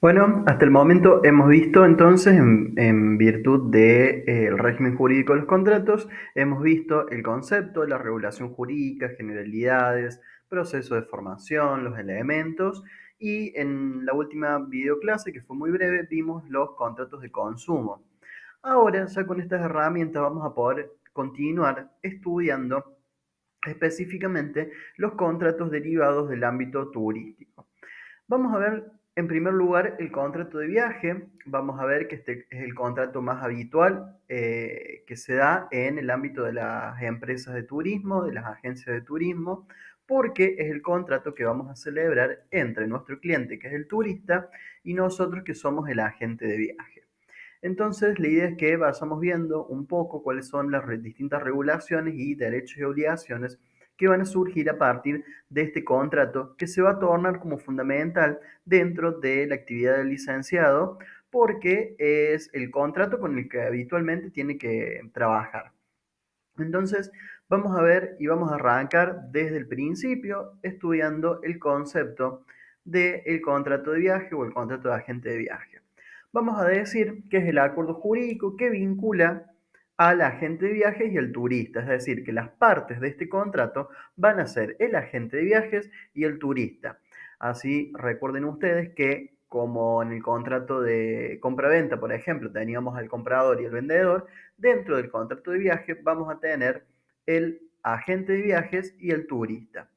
Bueno, hasta el momento hemos visto entonces, en virtud del régimen jurídico de los contratos, hemos visto el concepto, la regulación jurídica, generalidades, proceso de formación, los elementos y en la última videoclase, que fue muy breve, vimos los contratos de consumo. Ahora, ya con estas herramientas vamos a poder continuar estudiando específicamente los contratos derivados del ámbito turístico. Vamos a ver en primer lugar el contrato de viaje. Vamos a ver que este es el contrato más habitual que se da en el ámbito de las empresas de turismo, de las agencias de turismo, porque es el contrato que vamos a celebrar entre nuestro cliente, que es el turista, y nosotros que somos el agente de viaje. Entonces, la idea es que vayamos viendo un poco cuáles son las distintas regulaciones y derechos y obligaciones que van a surgir a partir de este contrato, que se va a tornar como fundamental dentro de la actividad del licenciado, porque es el contrato con el que habitualmente tiene que trabajar. Entonces, vamos a ver y vamos a arrancar desde el principio estudiando el concepto del contrato de viaje o el contrato de agente de viaje. Vamos a decir que es el acuerdo jurídico que vincula al agente de viajes y al turista, es decir, que las partes de este contrato van a ser el agente de viajes y el turista. Así recuerden ustedes que como en el contrato de compra-venta, por ejemplo, teníamos al comprador y el vendedor, dentro del contrato de viaje vamos a tener el agente de viajes y el turista.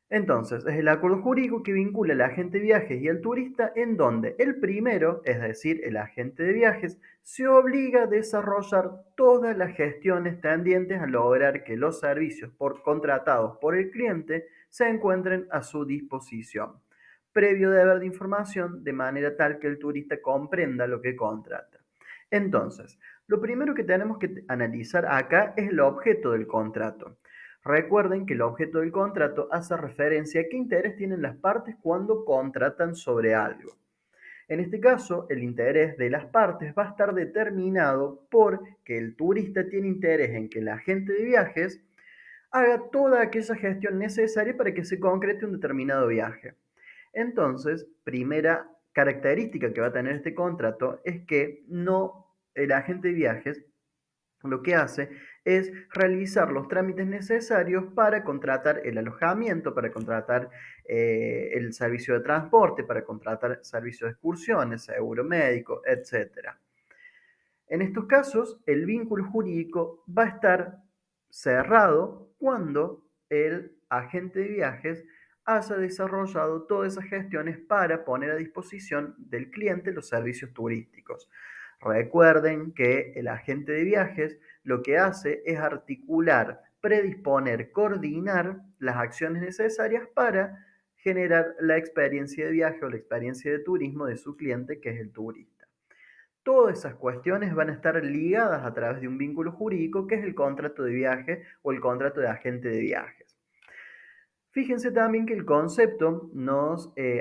Entonces, es el acuerdo jurídico que vincula al agente de viajes y al turista en donde el primero, es decir, el agente de viajes, se obliga a desarrollar todas las gestiones tendientes a lograr que los servicios contratados por el cliente se encuentren a su disposición, previo deber de información de manera tal que el turista comprenda lo que contrata. Entonces, lo primero que tenemos que analizar acá es el objeto del contrato. Recuerden que el objeto del contrato hace referencia a qué interés tienen las partes cuando contratan sobre algo. En este caso, el interés de las partes va a estar determinado por que el turista tiene interés en que el agente de viajes haga toda aquella gestión necesaria para que se concrete un determinado viaje. Entonces, primera característica que va a tener este contrato es que no el agente de viajes lo que hace es realizar los trámites necesarios para contratar el alojamiento, para contratar el servicio de transporte, para contratar servicio de excursiones, seguro médico, etcétera. En estos casos, el vínculo jurídico va a estar cerrado cuando el agente de viajes haya desarrollado todas esas gestiones para poner a disposición del cliente los servicios turísticos. Recuerden que el agente de viajes lo que hace es articular, predisponer, coordinar las acciones necesarias para generar la experiencia de viaje o la experiencia de turismo de su cliente, que es el turista. Todas esas cuestiones van a estar ligadas a través de un vínculo jurídico que es el contrato de viaje o el contrato de agente de viajes. Fíjense también que el concepto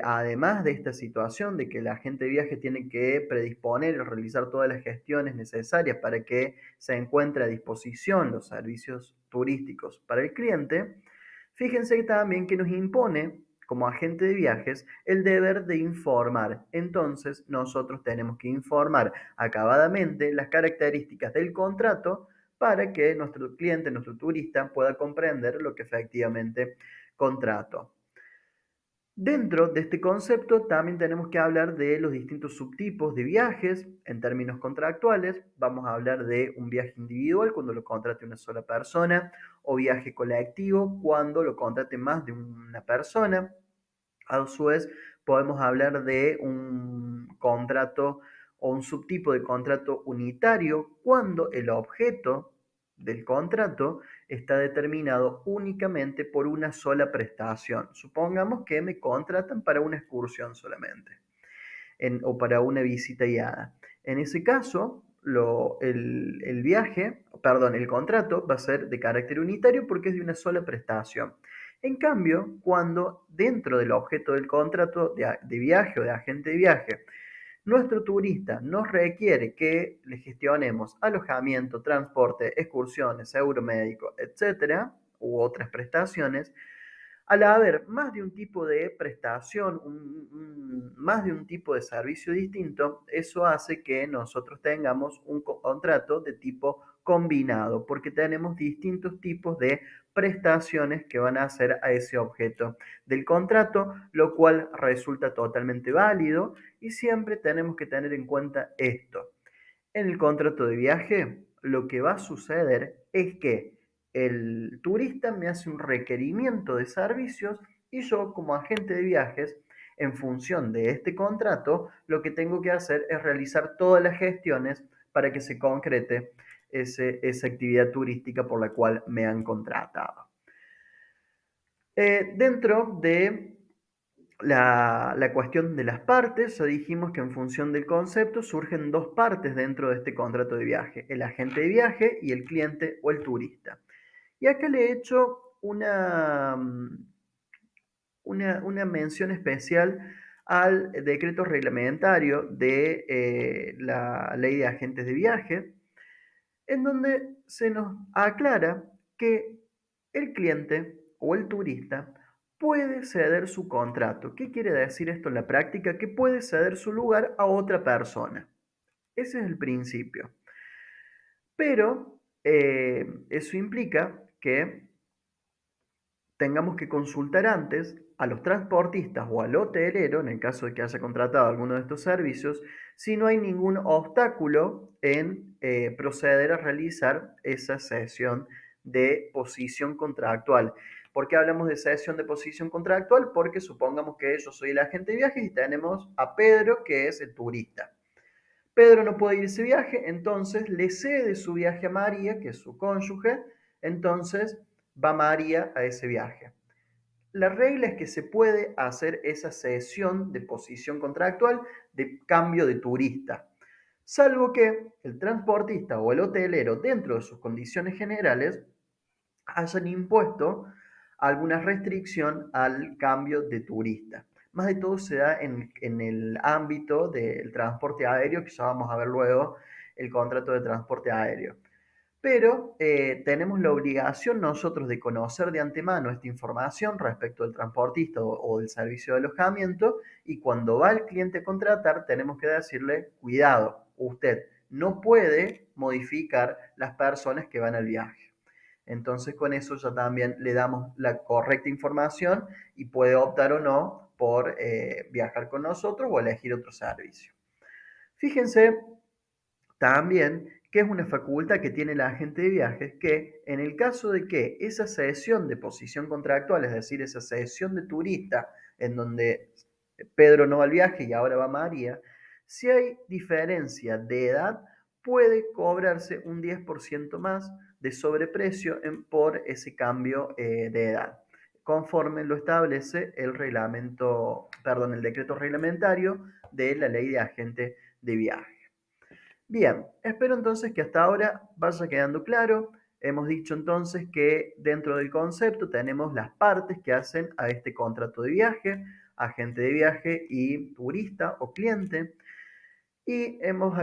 además de esta situación de que el agente de viaje tiene que predisponer y realizar todas las gestiones necesarias para que se encuentre a disposición los servicios turísticos para el cliente, fíjense también que nos impone como agente de viajes el deber de informar. Entonces nosotros tenemos que informar acabadamente las características del contrato para que nuestro cliente, nuestro turista, pueda comprender lo que efectivamente contrato. Dentro de este concepto también tenemos que hablar de los distintos subtipos de viajes en términos contractuales. Vamos a hablar de un viaje individual cuando lo contrate una sola persona o viaje colectivo cuando lo contrate más de una persona. A su vez, podemos hablar de un contrato o un subtipo de contrato unitario cuando el objeto del contrato está determinado únicamente por una sola prestación. Supongamos que me contratan para una excursión solamente o para una visita guiada. En ese caso, el contrato va a ser de carácter unitario porque es de una sola prestación. En cambio, cuando dentro del objeto del contrato de viaje o de agente de viaje, nuestro turista nos requiere que le gestionemos alojamiento, transporte, excursiones, seguro médico, etcétera, u otras prestaciones, Al haber más de un tipo de prestación, más de un tipo de servicio distinto, eso hace que nosotros tengamos un contrato de tipo combinado, porque tenemos distintos tipos de prestaciones que van a hacer a ese objeto del contrato, lo cual resulta totalmente válido y siempre tenemos que tener en cuenta esto. En el contrato de viaje, lo que va a suceder es que el turista me hace un requerimiento de servicios y yo como agente de viajes, en función de este contrato, lo que tengo que hacer es realizar todas las gestiones para que se concrete esa actividad turística por la cual me han contratado. Dentro de la cuestión de las partes, ya dijimos que en función del concepto surgen dos partes dentro de este contrato de viaje, el agente de viaje y el cliente o el turista. Y acá le he hecho una mención especial al decreto reglamentario de la ley de agentes de viaje, en donde se nos aclara que el cliente o el turista puede ceder su contrato. ¿Qué quiere decir esto en la práctica? Que puede ceder su lugar a otra persona. Ese es el principio. Pero eso implica que tengamos que consultar antes a los transportistas o al hotelero, en el caso de que haya contratado alguno de estos servicios, si no hay ningún obstáculo en proceder a realizar esa sesión de posición contractual. ¿Por qué hablamos de sesión de posición contractual? Porque supongamos que yo soy el agente de viajes y tenemos a Pedro, que es el turista. Pedro no puede ir a ese viaje, entonces le cede su viaje a María, que es su cónyuge, entonces va María a ese viaje. La regla es que se puede hacer esa cesión de posición contractual de cambio de turista, salvo que el transportista o el hotelero, dentro de sus condiciones generales, hayan impuesto alguna restricción al cambio de turista. Más de todo se da en el ámbito del transporte aéreo, que ya vamos a ver luego el contrato de transporte aéreo. Pero tenemos la obligación nosotros de conocer de antemano esta información respecto del transportista o del servicio de alojamiento y cuando va el cliente a contratar tenemos que decirle, cuidado, usted no puede modificar las personas que van al viaje. Entonces con eso ya también le damos la correcta información y puede optar o no por viajar con nosotros o elegir otro servicio. Fíjense también que es una facultad que tiene la agente de viajes que en el caso de que esa cesión de posición contractual, es decir, esa cesión de turista en donde Pedro no va al viaje y ahora va María, si hay diferencia de edad, puede cobrarse un 10% más de sobreprecio por ese cambio de edad, conforme lo establece el reglamento, perdón, el decreto reglamentario de la ley de agente de viaje. Bien, espero entonces que hasta ahora vaya quedando claro. Hemos dicho entonces que dentro del concepto tenemos las partes que hacen a este contrato de viaje, agente de viaje y turista o cliente. Y hemos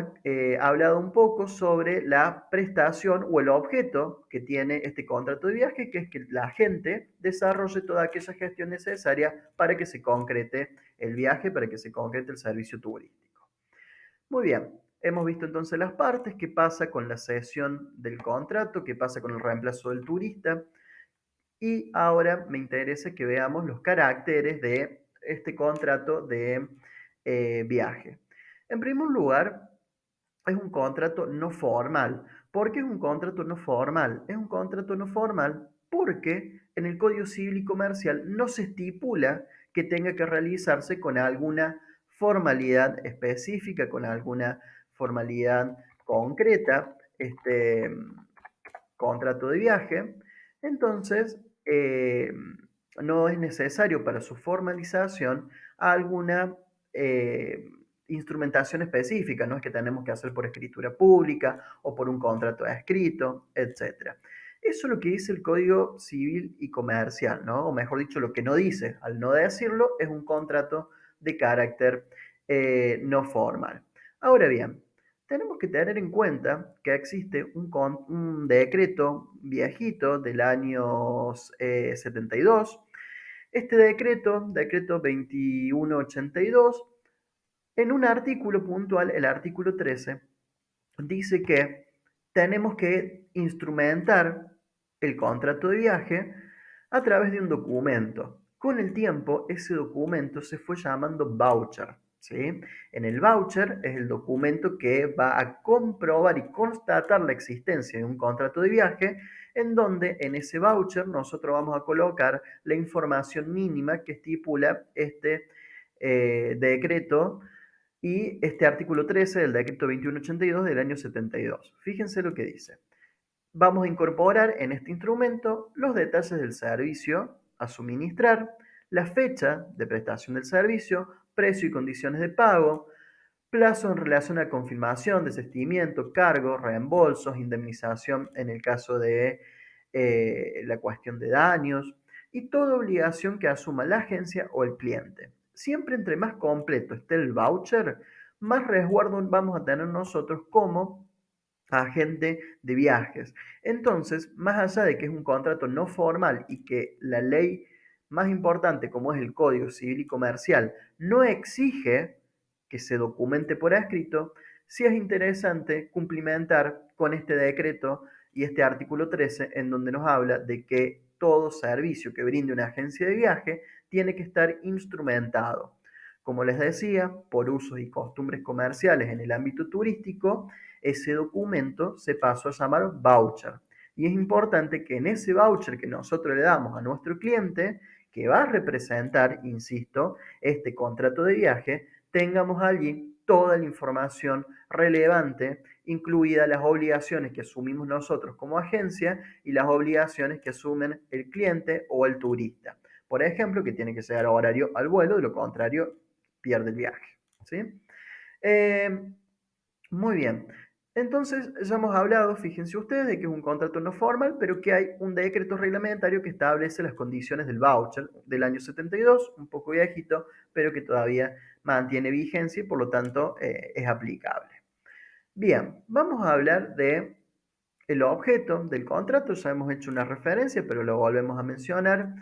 hablado un poco sobre la prestación o el objeto que tiene este contrato de viaje, que es que la agente desarrolle toda aquella gestión necesaria para que se concrete el viaje, para que se concrete el servicio turístico. Muy bien, hemos visto entonces las partes, qué pasa con la cesión del contrato, qué pasa con el reemplazo del turista y ahora me interesa que veamos los caracteres de este contrato de viaje. En primer lugar, es un contrato no formal. ¿Por qué es un contrato no formal? Es un contrato no formal porque en el Código Civil y Comercial no se estipula que tenga que realizarse con alguna formalidad específica, con alguna formalidad concreta, este contrato de viaje. Entonces, no es necesario para su formalización alguna instrumentación específica, no es que tenemos que hacer por escritura pública o por un contrato escrito, etc. Eso es lo que dice el Código Civil y Comercial, ¿no? O mejor dicho, lo que no dice, al no decirlo, es un contrato de carácter no formal. Ahora bien, tenemos que tener en cuenta que existe un decreto viejito del año 72 Este decreto 2182, en un artículo puntual, el artículo 13, dice que tenemos que instrumentar el contrato de viaje a través de un documento. Con el tiempo, ese documento se fue llamando voucher, ¿sí? En el voucher es el documento que va a comprobar y constatar la existencia de un contrato de viaje, en donde en ese voucher nosotros vamos a colocar la información mínima que estipula este decreto y este artículo 13 del decreto 2182 del año 72. Fíjense lo que dice. Vamos a incorporar en este instrumento los detalles del servicio a suministrar, la fecha de prestación del servicio, precio y condiciones de pago, plazo en relación a confirmación, desistimiento, cargo, reembolsos, indemnización en el caso de la cuestión de daños y toda obligación que asuma la agencia o el cliente. Siempre entre más completo esté el voucher, más resguardo vamos a tener nosotros como agente de viajes. Entonces, más allá de que es un contrato no formal y que la ley más importante, como es el Código Civil y Comercial, no exige que se documente por escrito, sí es interesante cumplimentar con este decreto y este artículo 13, en donde nos habla de que todo servicio que brinde una agencia de viaje tiene que estar instrumentado. Como les decía, por usos y costumbres comerciales en el ámbito turístico, ese documento se pasó a llamar voucher. Y es importante que en ese voucher que nosotros le damos a nuestro cliente, que va a representar, insisto, este contrato de viaje, tengamos allí toda la información relevante, incluidas las obligaciones que asumimos nosotros como agencia y las obligaciones que asumen el cliente o el turista. Por ejemplo, que tiene que llegar a horario al vuelo, de lo contrario, pierde el viaje. ¿Sí? Eh, Muy bien. Entonces, ya hemos hablado, fíjense ustedes, de que es un contrato no formal, pero que hay un decreto reglamentario que establece las condiciones del voucher del año 72, un poco viejito, pero que todavía mantiene vigencia y por lo tanto es aplicable. Bien, vamos a hablar de el objeto del contrato. Ya hemos hecho una referencia, pero lo volvemos a mencionar.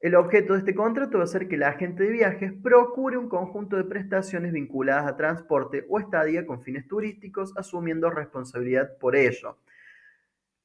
El objeto de este contrato va a ser que el agente de viajes procure un conjunto de prestaciones vinculadas a transporte o estadía con fines turísticos, asumiendo responsabilidad por ello.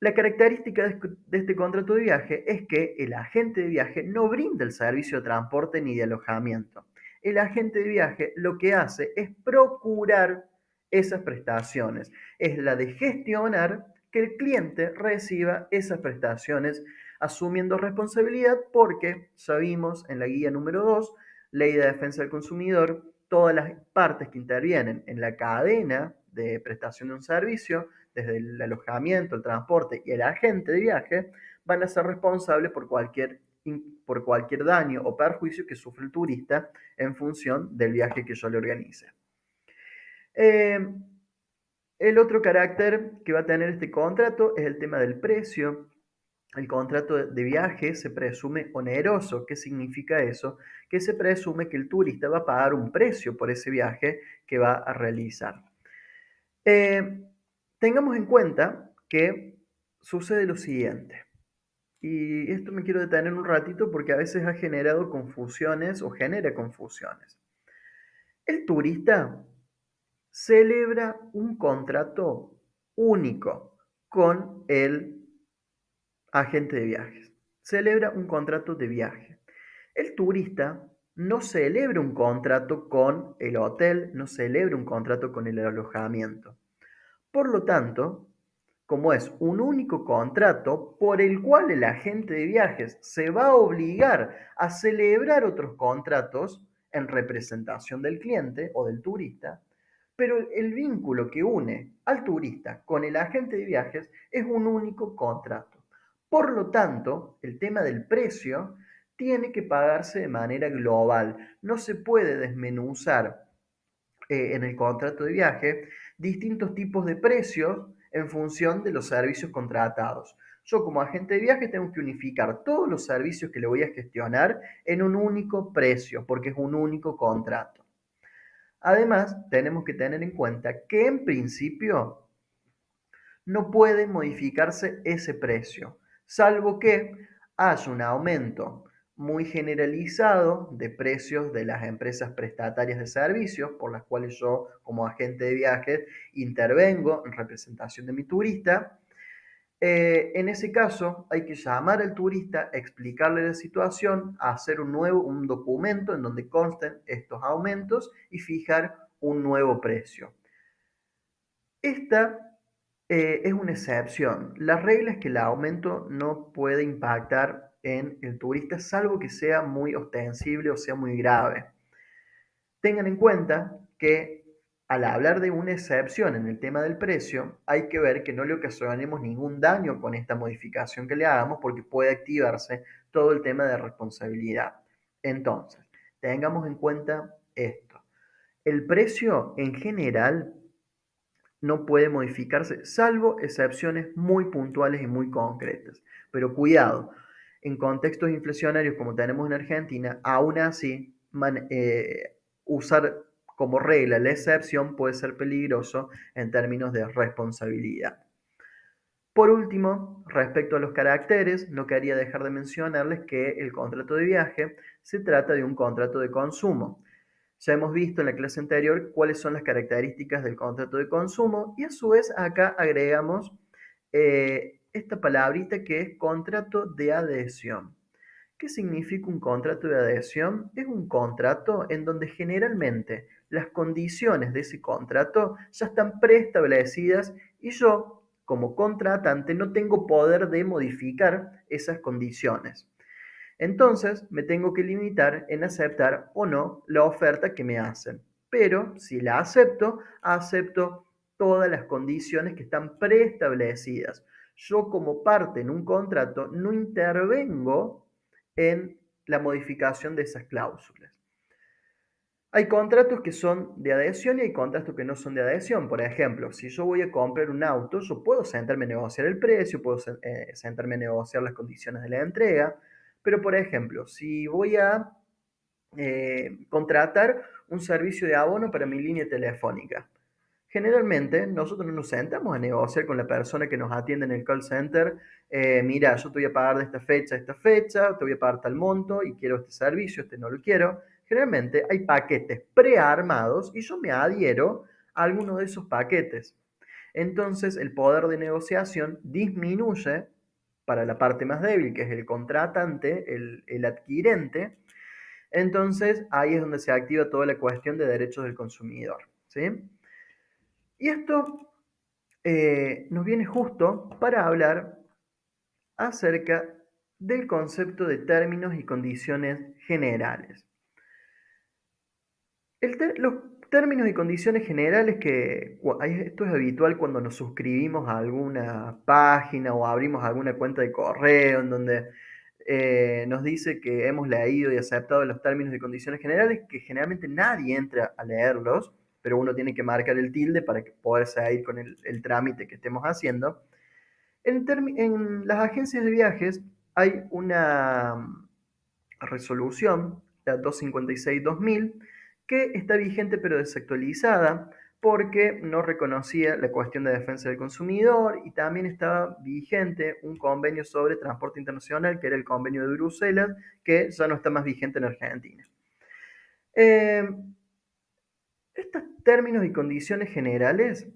La característica de este contrato de viaje es que el agente de viaje no brinda el servicio de transporte ni de alojamiento. El agente de viaje lo que hace es procurar esas prestaciones, es la de gestionar que el cliente reciba esas prestaciones asumiendo responsabilidad porque ya vimos en la guía número 2, Ley de Defensa del Consumidor, todas las partes que intervienen en la cadena de prestación de un servicio, desde el alojamiento, el transporte y el agente de viaje, van a ser responsables por cualquier daño o perjuicio que sufre el turista en función del viaje que yo le organice. Eh, el otro carácter que va a tener este contrato es el tema del precio. El contrato de viaje se presume oneroso. ¿Qué significa eso? Que se presume que el turista va a pagar un precio por ese viaje que va a realizar. Eh, Tengamos en cuenta que sucede lo siguiente, y esto me quiero detener un ratito porque a veces ha generado confusiones o genera confusiones. El turista celebra un contrato único con el agente de viajes. Celebra un contrato de viaje. El turista no celebra un contrato con el hotel, no celebra un contrato con el alojamiento. Por lo tanto, como es un único contrato por el cual el agente de viajes se va a obligar a celebrar otros contratos en representación del cliente o del turista, pero el vínculo que une al turista con el agente de viajes es un único contrato. Por lo tanto, el tema del precio tiene que pagarse de manera global. No se puede desmenuzar en el contrato de viaje distintos tipos de precios en función de los servicios contratados. Yo como agente de viaje tengo que unificar todos los servicios que le voy a gestionar en un único precio, porque es un único contrato. Además, tenemos que tener en cuenta que en principio no puede modificarse ese precio, salvo que haya un aumento muy generalizado de precios de las empresas prestatarias de servicios por las cuales yo como agente de viajes intervengo en representación de mi turista. En ese caso hay que llamar al turista, explicarle la situación, hacer un documento en donde consten estos aumentos y fijar un nuevo precio. Esta es una excepción. La regla es que el aumento no puede impactar en el turista salvo que sea muy ostensible o sea muy grave. Tengan en cuenta que al hablar de una excepción en el tema del precio, hay que ver que no le ocasionemos ningún daño con esta modificación que le hagamos porque puede activarse todo el tema de responsabilidad. Entonces, tengamos en cuenta esto. El precio en general no puede modificarse, salvo excepciones muy puntuales y muy concretas. Pero cuidado, en contextos inflacionarios como tenemos en Argentina, aún así, usar como regla la excepción puede ser peligroso en términos de responsabilidad. Por último, respecto a los caracteres, no quería dejar de mencionarles que el contrato de viaje se trata de un contrato de consumo. Ya hemos visto en la clase anterior cuáles son las características del contrato de consumo y a su vez acá agregamos esta palabrita que es contrato de adhesión. ¿Qué significa un contrato de adhesión? Es un contrato en donde generalmente las condiciones de ese contrato ya están preestablecidas y yo, como contratante, no tengo poder de modificar esas condiciones. Entonces, me tengo que limitar en aceptar o no la oferta que me hacen. Pero si la acepto, acepto todas las condiciones que están preestablecidas. Yo como parte en un contrato no intervengo en la modificación de esas cláusulas. Hay contratos que son de adhesión y hay contratos que no son de adhesión. Por ejemplo, si yo voy a comprar un auto, yo puedo sentarme a negociar el precio, puedo sentarme a negociar las condiciones de la entrega, pero por ejemplo, si voy a contratar un servicio de abono para mi línea telefónica, generalmente nosotros no nos sentamos a negociar con la persona que nos atiende en el call center, mira, yo te voy a pagar de esta fecha, te voy a pagar tal monto y quiero este servicio, este no lo quiero. Generalmente hay paquetes prearmados y yo me adhiero a alguno de esos paquetes. Entonces el poder de negociación disminuye para la parte más débil, que es el contratante, el adquirente. Entonces ahí es donde se activa toda la cuestión de derechos del consumidor, ¿sí? Y esto nos viene justo para hablar acerca del concepto de términos y condiciones generales. Los términos y condiciones generales esto es habitual cuando nos suscribimos a alguna página o abrimos alguna cuenta de correo en donde nos dice que hemos leído y aceptado los términos y condiciones generales, que generalmente nadie entra a leerlos, pero uno tiene que marcar el tilde para que poder seguir con el trámite que estemos haciendo. En las agencias de viajes hay una resolución, la 256-2000, que está vigente pero desactualizada porque no reconocía la cuestión de defensa del consumidor y también estaba vigente un convenio sobre transporte internacional, que era el convenio de Bruselas, que ya no está más vigente en Argentina. Eh, Estos términos y condiciones generales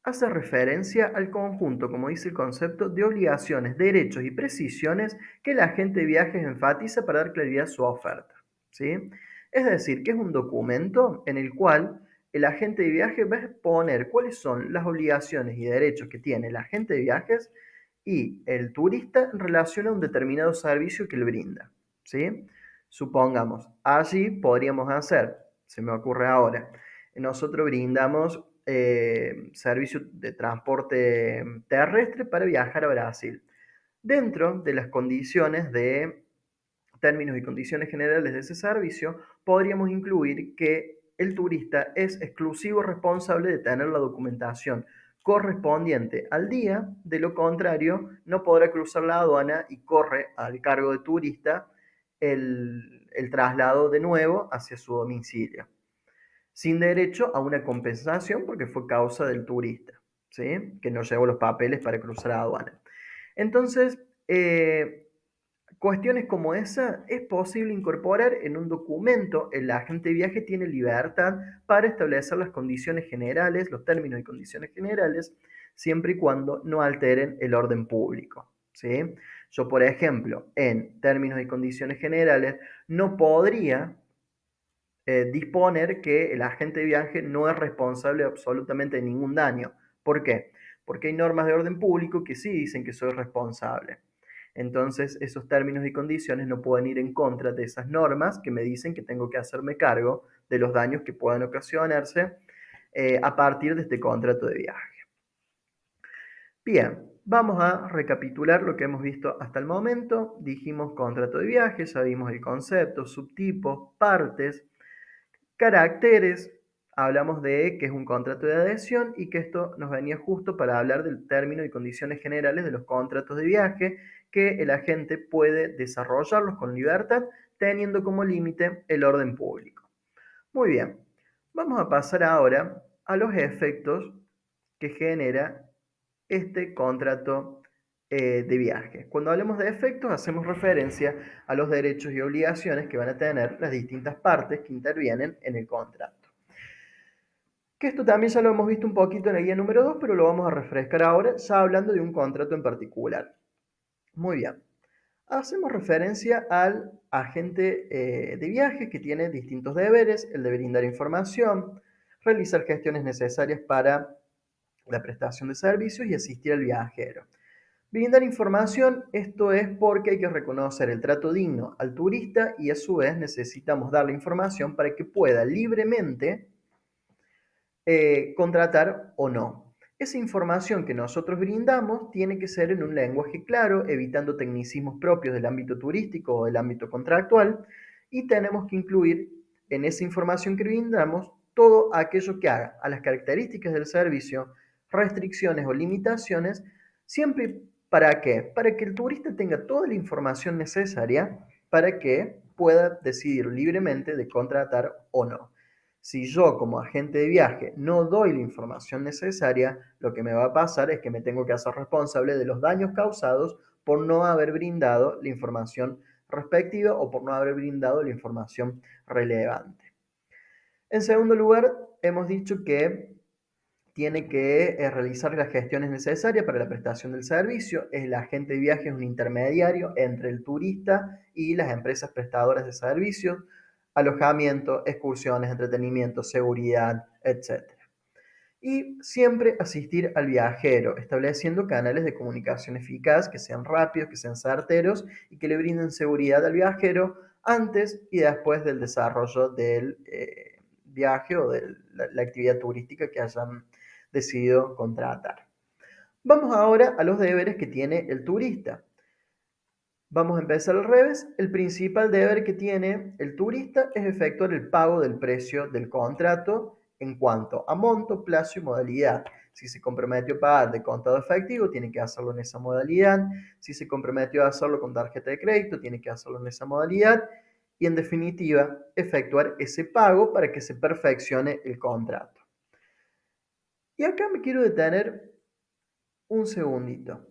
hacen referencia al conjunto, como dice el concepto, de obligaciones, derechos y precisiones que el agente de viajes enfatiza para dar claridad a su oferta, ¿sí? Es decir, que es un documento en el cual el agente de viajes va a exponer cuáles son las obligaciones y derechos que tiene el agente de viajes y el turista en relación a un determinado servicio que le brinda, ¿sí? Supongamos, allí podríamos hacer, se me ocurre ahora, nosotros brindamos servicio de transporte terrestre para viajar a Brasil. Dentro de las condiciones de términos y condiciones generales de ese servicio, podríamos incluir que el turista es exclusivo responsable de tener la documentación correspondiente al día, de lo contrario, no podrá cruzar la aduana y corre al cargo de turista el traslado de nuevo hacia su domicilio sin derecho a una compensación porque fue causa del turista, ¿sí? Que no llevó los papeles para cruzar la aduana. Entonces, Cuestiones como esa es posible incorporar en un documento. El agente de viaje tiene libertad para establecer las condiciones generales, los términos y condiciones generales, siempre y cuando no alteren el orden público, ¿sí? Yo, por ejemplo, en términos y condiciones generales, no podría disponer que el agente de viaje no es responsable absolutamente de ningún daño. ¿Por qué? Porque hay normas de orden público que sí dicen que soy responsable. Entonces, esos términos y condiciones no pueden ir en contra de esas normas que me dicen que tengo que hacerme cargo de los daños que puedan ocasionarse a partir de este contrato de viaje. Bien, vamos a recapitular lo que hemos visto hasta el momento. Dijimos contrato de viaje, ya vimos el concepto, subtipos, partes, caracteres. Hablamos de que es un contrato de adhesión y que esto nos venía justo para hablar del término y condiciones generales de los contratos de viaje, que el agente puede desarrollarlos con libertad, teniendo como límite el orden público. Muy bien, vamos a pasar ahora a los efectos que genera este contrato de viaje. Cuando hablemos de efectos, hacemos referencia a los derechos y obligaciones que van a tener las distintas partes que intervienen en el contrato. Que esto también ya lo hemos visto un poquito en la guía número 2, pero lo vamos a refrescar ahora, ya hablando de un contrato en particular. Muy bien. Hacemos referencia al agente de viaje que tiene distintos deberes, el de brindar información, realizar gestiones necesarias para la prestación de servicios y asistir al viajero. Brindar información, esto es porque hay que reconocer el trato digno al turista y a su vez necesitamos darle información para que pueda libremente contratar o no. Esa información que nosotros brindamos tiene que ser en un lenguaje claro, evitando tecnicismos propios del ámbito turístico o del ámbito contractual, y tenemos que incluir en esa información que brindamos todo aquello que haga a las características del servicio, restricciones o limitaciones, siempre ¿para qué? Para que el turista tenga toda la información necesaria para que pueda decidir libremente de contratar o no. Si yo como agente de viaje no doy la información necesaria, lo que me va a pasar es que me tengo que hacer responsable de los daños causados por no haber brindado la información respectiva o por no haber brindado la información relevante. En segundo lugar, hemos dicho que tiene que realizar las gestiones necesarias para la prestación del servicio. El agente de viaje es un intermediario entre el turista y las empresas prestadoras de servicios, alojamiento, excursiones, entretenimiento, seguridad, etc. Y siempre asistir al viajero, estableciendo canales de comunicación eficaz que sean rápidos, que sean certeros y que le brinden seguridad al viajero antes y después del desarrollo del viaje o de la actividad turística que hayan decidido contratar. Vamos ahora a los deberes que tiene el turista. Vamos a empezar al revés. El principal deber que tiene el turista es efectuar el pago del precio del contrato en cuanto a monto, plazo y modalidad. Si se comprometió a pagar de contado efectivo, tiene que hacerlo en esa modalidad. Si se comprometió a hacerlo con tarjeta de crédito, tiene que hacerlo en esa modalidad. Y en definitiva, efectuar ese pago para que se perfeccione el contrato. Y acá me quiero detener un segundito.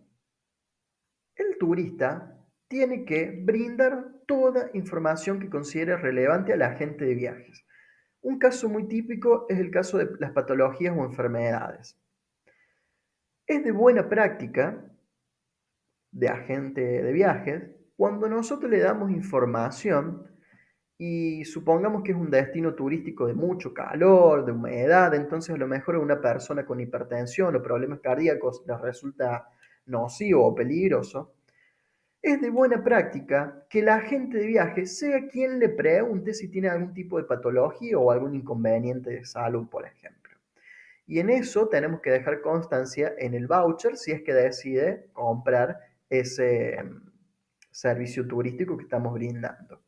El turista tiene que brindar toda información que considere relevante al agente de viajes. Un caso muy típico es el caso de las patologías o enfermedades. Es de buena práctica de agente de viajes cuando nosotros le damos información y supongamos que es un destino turístico de mucho calor, de humedad, entonces a lo mejor a una persona con hipertensión o problemas cardíacos les resulta nocivo o peligroso. Es de buena práctica que el agente de viaje sea quien le pregunte si tiene algún tipo de patología o algún inconveniente de salud, por ejemplo. Y en eso tenemos que dejar constancia en el voucher si es que decide comprar ese servicio turístico que estamos brindando.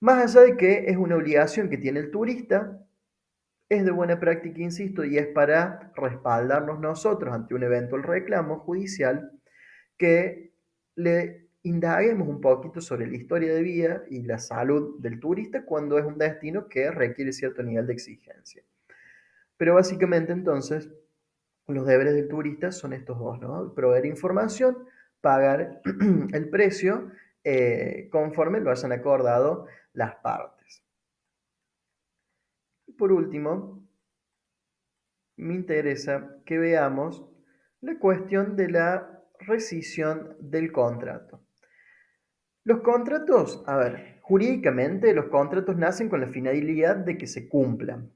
Más allá de que es una obligación que tiene el turista, es de buena práctica, insisto, y es para respaldarnos nosotros ante un eventual reclamo judicial que le indaguemos un poquito sobre la historia de vida y la salud del turista cuando es un destino que requiere cierto nivel de exigencia. Pero básicamente entonces los deberes del turista son estos dos, ¿no? Proveer información, pagar el precio conforme lo hayan acordado las partes. Y por último, me interesa que veamos la cuestión de la rescisión del contrato. Los contratos, a ver, jurídicamente los contratos nacen con la finalidad de que se cumplan,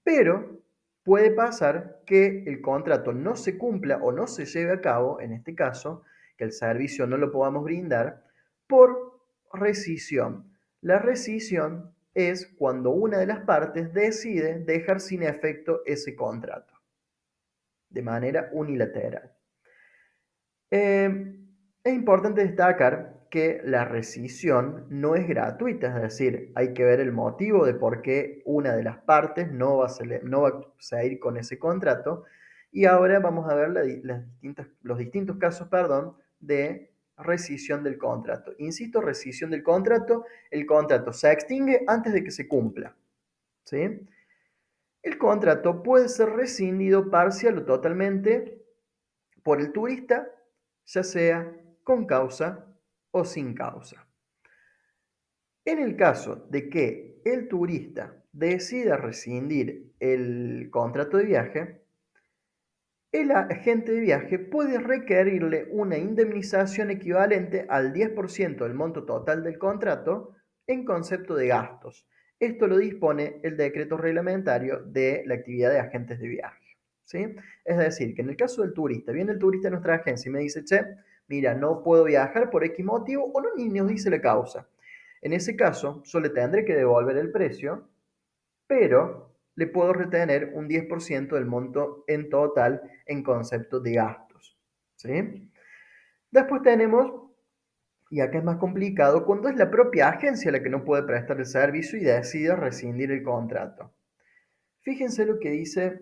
pero puede pasar que el contrato no se cumpla o no se lleve a cabo, en este caso, que el servicio no lo podamos brindar, por rescisión. La rescisión es cuando una de las partes decide dejar sin efecto ese contrato de manera unilateral. Es importante destacar que la rescisión no es gratuita, es decir, hay que ver el motivo de por qué una de las partes no va a seguir con ese contrato. Y ahora vamos a ver los distintos casos, perdón, de rescisión del contrato. Insisto, rescisión del contrato, el contrato se extingue antes de que se cumpla, ¿sí? El contrato puede ser rescindido parcial o totalmente por el turista, ya sea con causa o sin causa. En el caso de que el turista decida rescindir el contrato de viaje, el agente de viaje puede requerirle una indemnización equivalente al 10% del monto total del contrato en concepto de gastos. Esto lo dispone el decreto reglamentario de la actividad de agentes de viaje, ¿sí? Es decir, que en el caso del turista, viene el turista a nuestra agencia y me dice, che, mira, no puedo viajar por X motivo o no, ni nos dice la causa. En ese caso, yo le tendré que devolver el precio, pero le puedo retener un 10% del monto en total en concepto de gastos, ¿sí? Después tenemos, y acá es más complicado, cuando es la propia agencia la que no puede prestar el servicio y decide rescindir el contrato. Fíjense lo que dice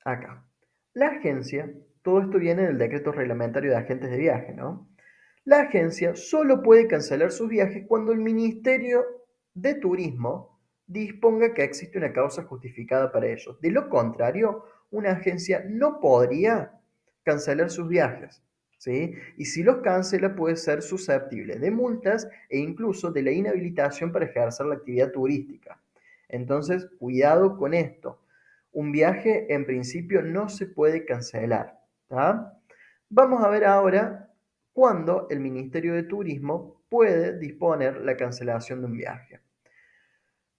acá. La agencia, todo esto viene del decreto reglamentario de agentes de viaje, ¿no? La agencia solo puede cancelar sus viajes cuando el Ministerio de Turismo disponga que existe una causa justificada para ello. De lo contrario, una agencia no podría cancelar sus viajes, ¿sí? Y si los cancela puede ser susceptible de multas e incluso de la inhabilitación para ejercer la actividad turística. Entonces, cuidado con esto. Un viaje en principio no se puede cancelar, ¿tá? Vamos a ver ahora cuándo el Ministerio de Turismo puede disponer la cancelación de un viaje.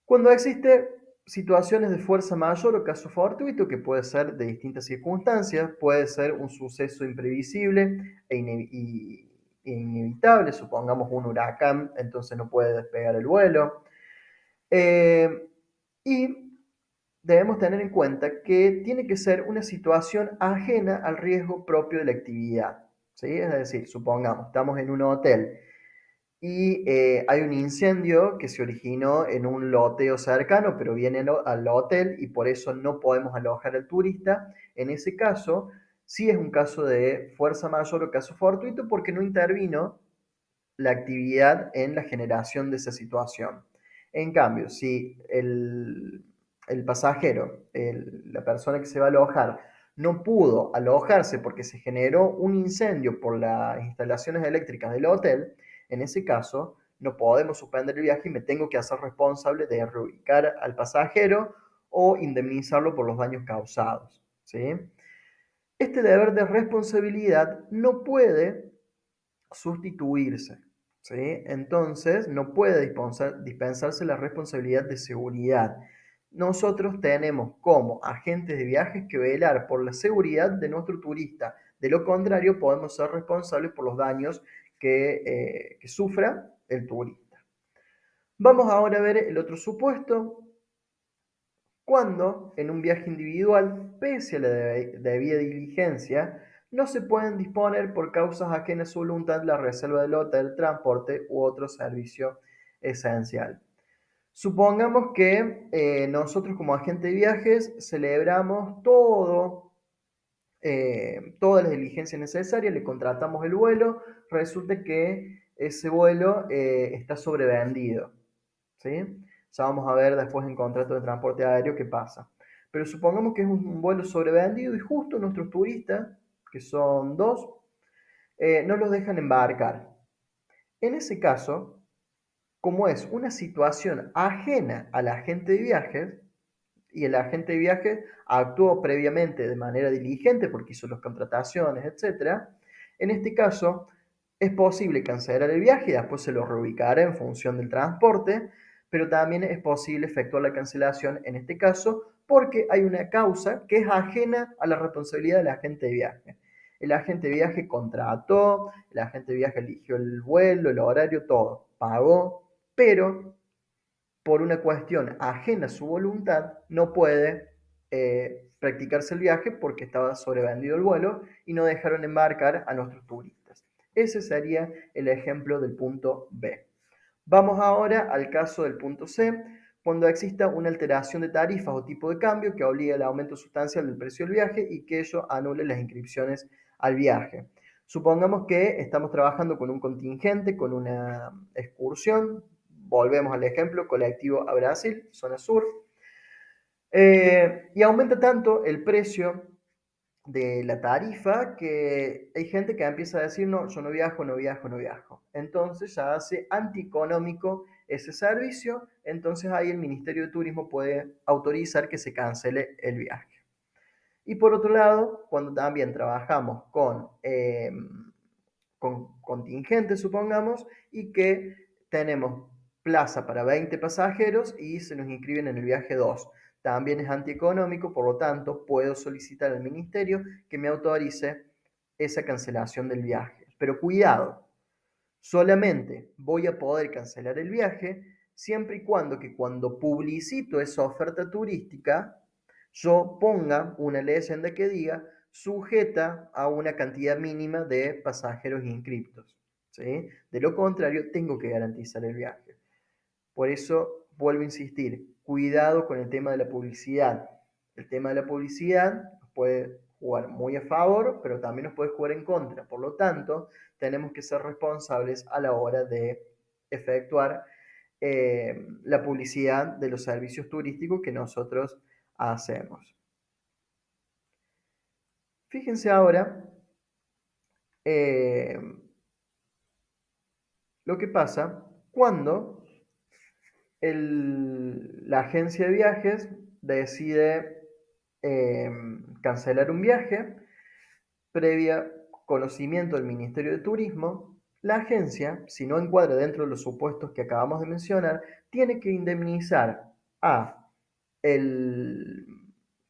Cuando existe situaciones de fuerza mayor o caso fortuito, que puede ser de distintas circunstancias, puede ser un suceso imprevisible e inevitable, supongamos un huracán, entonces no puede despegar el vuelo. Y debemos tener en cuenta que tiene que ser una situación ajena al riesgo propio de la actividad, ¿sí? Es decir, supongamos, estamos en un hotel y hay un incendio que se originó en un loteo cercano, pero viene al hotel y por eso no podemos alojar al turista. En ese caso, sí es un caso de fuerza mayor o caso fortuito porque no intervino la actividad en la generación de esa situación. En cambio, si el pasajero, la persona que se va a alojar, no pudo alojarse porque se generó un incendio por las instalaciones eléctricas del hotel, en ese caso no podemos suspender el viaje y me tengo que hacer responsable de reubicar al pasajero o indemnizarlo por los daños causados, ¿sí? Este deber de responsabilidad no puede sustituirse, ¿sí? Entonces, no puede dispensarse la responsabilidad de seguridad. Nosotros tenemos como agentes de viajes que velar por la seguridad de nuestro turista. De lo contrario, podemos ser responsables por los daños que sufra el turista. Vamos ahora a ver el otro supuesto, cuando en un viaje individual, pese a la debida diligencia, no se pueden disponer por causas ajenas a su voluntad la reserva del hotel, transporte u otro servicio esencial. Supongamos que nosotros como agente de viajes celebramos todas las diligencias necesarias, le contratamos el vuelo, resulta que ese vuelo está sobrevendido, ¿sí? Ya vamos a ver después en contrato de transporte aéreo qué pasa. Pero supongamos que es un vuelo sobrevendido y justo nuestros turistas, que son dos, no los dejan embarcar. En ese caso, como es una situación ajena al agente de viajes, y el agente de viajes actuó previamente de manera diligente porque hizo las contrataciones, etcétera, en este caso es posible cancelar el viaje y después se lo reubicará en función del transporte, pero también es posible efectuar la cancelación en este caso porque hay una causa que es ajena a la responsabilidad del agente de viaje. El agente de viaje contrató, el agente de viaje eligió el vuelo, el horario, todo, pagó, pero por una cuestión ajena a su voluntad, no puede practicarse el viaje porque estaba sobrevendido el vuelo y no dejaron embarcar a nuestros turistas. Ese sería el ejemplo del punto B. Vamos ahora al caso del punto C, cuando exista una alteración de tarifas o tipo de cambio que obligue al aumento sustancial del precio del viaje y que ello anule las inscripciones al viaje. Supongamos que estamos trabajando con un contingente, con una excursión, volvemos al ejemplo, colectivo a Brasil, zona sur, y aumenta tanto el precio de la tarifa que hay gente que empieza a decir, no, yo no viajo, no viajo, no viajo. Entonces ya hace antieconómico ese servicio, entonces ahí el Ministerio de Turismo puede autorizar que se cancele el viaje. Y por otro lado, cuando también trabajamos con contingentes, supongamos, y que tenemos plaza para 20 pasajeros y se nos inscriben en el viaje 2. También es antieconómico, por lo tanto, puedo solicitar al ministerio que me autorice esa cancelación del viaje. Pero cuidado, solamente voy a poder cancelar el viaje siempre y cuando que cuando publicito esa oferta turística, yo ponga una leyenda que diga sujeta a una cantidad mínima de pasajeros inscriptos. ¿Sí? De lo contrario, tengo que garantizar el viaje. Por eso vuelvo a insistir, cuidado con el tema de la publicidad. El tema de la publicidad nos puede jugar muy a favor, pero también nos puede jugar en contra. Por lo tanto, tenemos que ser responsables a la hora de efectuar la publicidad de los servicios turísticos que nosotros hacemos. Fíjense ahora eh, lo que pasa cuando la agencia de viajes decide cancelar un viaje previa conocimiento del Ministerio de Turismo. La agencia, si no encuadra dentro de los supuestos que acabamos de mencionar, tiene que indemnizar a el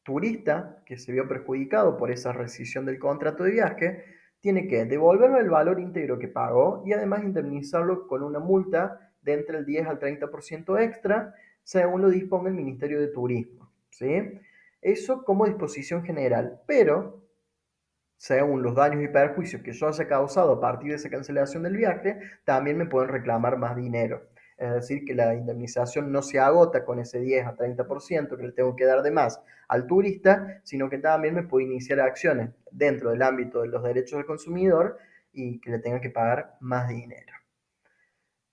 turista que se vio perjudicado por esa rescisión del contrato de viaje, tiene que devolverle el valor íntegro que pagó y además indemnizarlo con una multa de entre el 10 al 30% extra, según lo disponga el Ministerio de Turismo. ¿Sí? Eso como disposición general, pero según los daños y perjuicios que yo haya causado a partir de esa cancelación del viaje, también me pueden reclamar más dinero. Es decir, que la indemnización no se agota con ese 10 a 30% que le tengo que dar de más al turista, sino que también me puede iniciar acciones dentro del ámbito de los derechos del consumidor y que le tenga que pagar más dinero.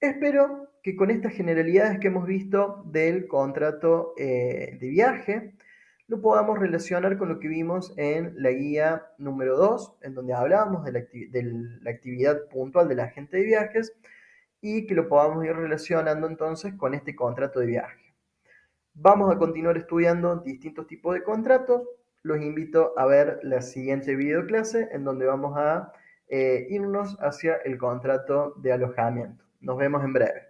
Espero que con estas generalidades que hemos visto del contrato de viaje, lo podamos relacionar con lo que vimos en la guía número 2, en donde hablábamos de la actividad puntual del agente de viajes y que lo podamos ir relacionando entonces con este contrato de viaje. Vamos a continuar estudiando distintos tipos de contratos. Los invito a ver la siguiente videoclase en donde vamos a irnos hacia el contrato de alojamiento. Nos vemos en breve.